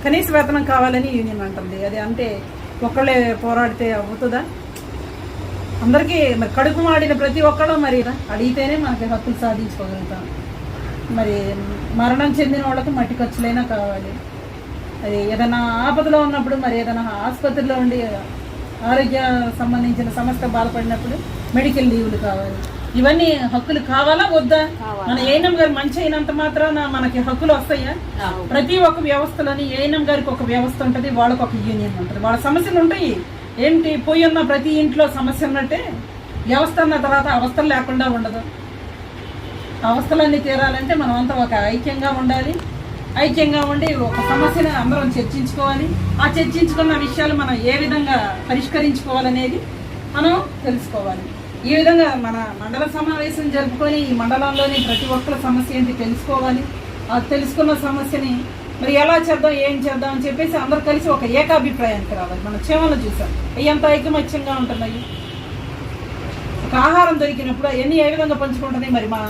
కనీస వేతనం కావాలని యూనియన్ అంటుంది. అది అంటే ఒక్కళ్ళే పోరాడితే అవుతుందా? అందరికీ మరి కడుపు మాడిన ప్రతి ఒక్కళ్ళు మరి అడిగితేనే మనకి హక్కులు సాధించుకోగలుగుతాం. మరి మరణం చెందిన వాళ్ళకి మట్టి ఖర్చులైనా కావాలి. అది ఏదైనా ఆపదలో ఉన్నప్పుడు, మరి ఏదైనా ఆసుపత్రిలో ఉండి ఆరోగ్య సంబంధించిన సమస్య బాధపడినప్పుడు మెడికల్ లీవ్లు కావాలి. ఇవన్నీ హక్కులు కావాలా వద్దా? మన ఏఎన్ఎం గారు మంచి అయినంత మాత్రాన మనకి హక్కులు వస్తాయా? ప్రతి ఒక్క వ్యవస్థలోని ఏఎన్ఎం గారికి ఒక వ్యవస్థ ఉంటుంది, వాళ్ళకి ఒక యూనియన్ ఉంటుంది. వాళ్ళ సమస్యలు ఉంటాయి. ఏంటి పోయి ఉన్న ప్రతి ఇంట్లో సమస్య ఉన్నట్టే వ్యవస్థ అన్న తర్వాత అవస్థలు లేకుండా ఉండదు. అవస్థలన్నీ తీరాలంటే మనం అంతా ఒక ఐక్యంగా ఉండాలి. ఐక్యంగా ఉండి ఒక సమస్యను అందరం చర్చించుకోవాలి. ఆ చర్చించుకున్న విషయాలు మనం ఏ విధంగా పరిష్కరించుకోవాలనేది మనం తెలుసుకోవాలి. ఈ విధంగా మన మండల సమావేశం జరుపుకొని ఈ మండలంలోని ప్రతి ఒక్కరి సమస్య ఏంటి తెలుసుకోవాలి. ఆ తెలుసుకున్న సమస్యని మరి ఎలా చేద్దాం, ఏం చేద్దాం అని చెప్పేసి అందరు కలిసి ఒక ఏకాభిప్రాయానికి రావాలి. మనం చేమలు చూసాం ఎంత ఐకమత్యంగా ఉంటున్నాయి. ఒక ఆహారం దొరికినప్పుడు అవన్నీ ఏ విధంగా పంచుకుంటుంది. మరి మా